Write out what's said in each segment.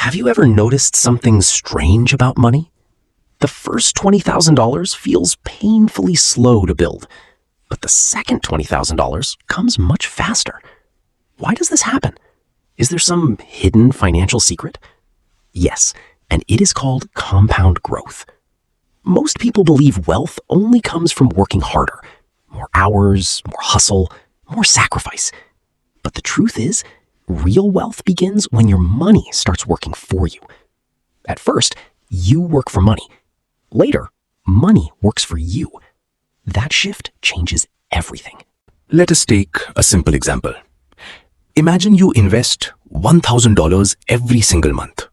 Have you ever noticed something strange about money? The first $20,000 feels painfully slow to build, but the second $20,000 comes much faster. Why does this happen? Is there some hidden financial secret? Yes, and it is called compound growth. Most people believe wealth only comes from working harder, more hours, more hustle, more sacrifice. But the truth is, real wealth begins when your money starts working for you. At first, you work for money. Later, money works for you. That shift changes everything. Let us take a simple example. Imagine you invest $1,000 every single month.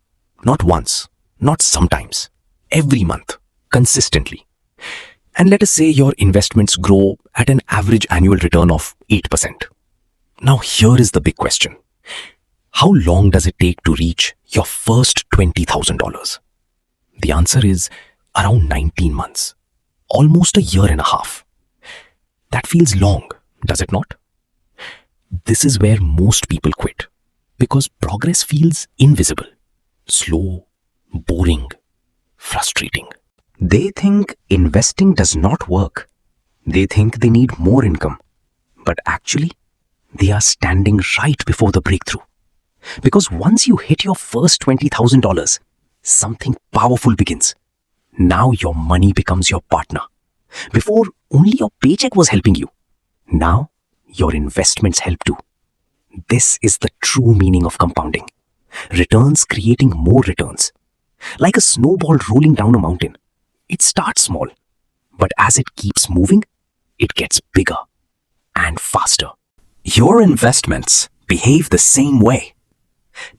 Not once, not sometimes, every month, consistently. And let us say your investments grow at an average annual return of 8%. Now here is the big question. How long does it take to reach your first $20,000? The answer is around 19 months, almost a year and a half. That feels long, does it not? This is where most people quit, because progress feels invisible, slow, boring, frustrating. They think investing does not work. They think they need more income. But actually, they are standing right before the breakthrough. Because once you hit your first $20,000, something powerful begins. Now your money becomes your partner. Before, only your paycheck was helping you. Now, your investments help too. This is the true meaning of compounding. Returns creating more returns. Like a snowball rolling down a mountain. It starts small, but as it keeps moving, it gets bigger and faster. Your investments behave the same way.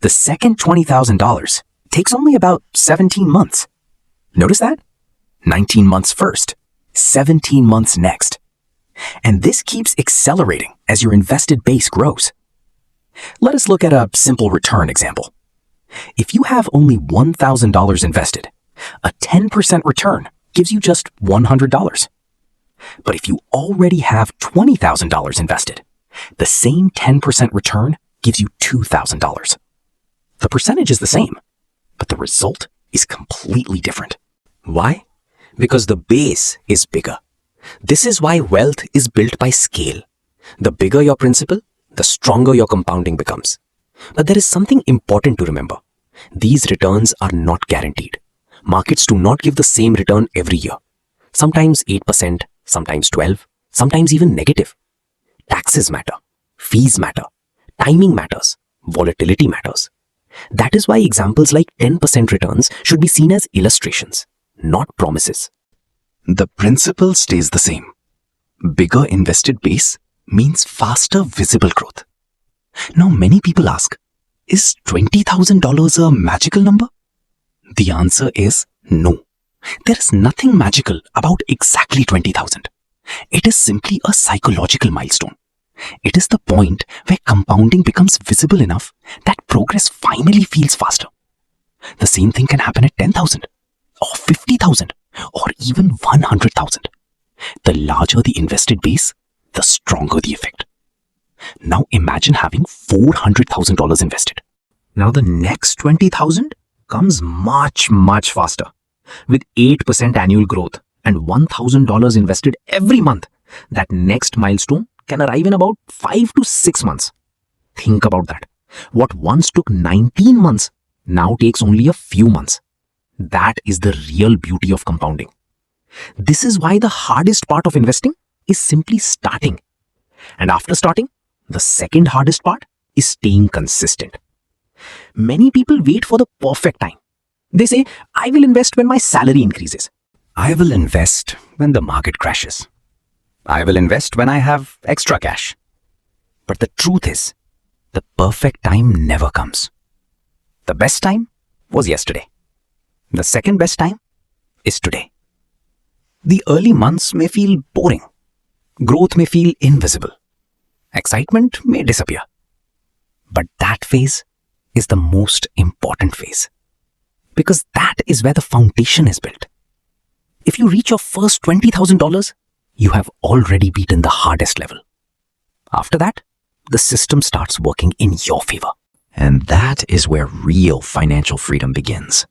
The second $20,000 takes only about 17 months. Notice that? 19 months first, 17 months next. And this keeps accelerating as your invested base grows. Let us look at a simple return example. If you have only $1,000 invested, a 10% return gives you just $100. But if you already have $20,000 invested, the same 10% return gives you $2,000. The percentage is the same, but the result is completely different. Why? Because the base is bigger. This is why wealth is built by scale. The bigger your principal, the stronger your compounding becomes. But there is something important to remember. These returns are not guaranteed. Markets do not give the same return every year. Sometimes 8%, sometimes 12%, sometimes even negative. Taxes matter, fees matter, timing matters, volatility matters. That is why examples like 10% returns should be seen as illustrations, not promises. The principle stays the same. Bigger invested base means faster visible growth. Now many people ask, is $20,000 a magical number? The answer is no. There is nothing magical about exactly 20,000. It is simply a psychological milestone. It is the point where compounding becomes visible enough that progress finally feels faster. The same thing can happen at 10,000 or 50,000 or even 100,000. The larger the invested base, the stronger the effect. Now imagine having $400,000 invested. Now the next 20,000 comes much faster. With 8% annual growth and $1,000 invested every month, that next milestone can arrive in about 5 to 6 months. Think about that. What once took 19 months now takes only a few months. That is the real beauty of compounding. This is why the hardest part of investing is simply starting. And after starting, the second hardest part is staying consistent. Many people wait for the perfect time. They say, I will invest when my salary increases. I will invest when the market crashes. I will invest when I have extra cash. But the truth is, the perfect time never comes. The best time was yesterday. The second best time is today. The early months may feel boring. Growth may feel invisible. Excitement may disappear. But that phase is the most important phase. Because that is where the foundation is built. If you reach your first $20,000, you have already beaten the hardest level. After that, the system starts working in your favor. And that is where real financial freedom begins.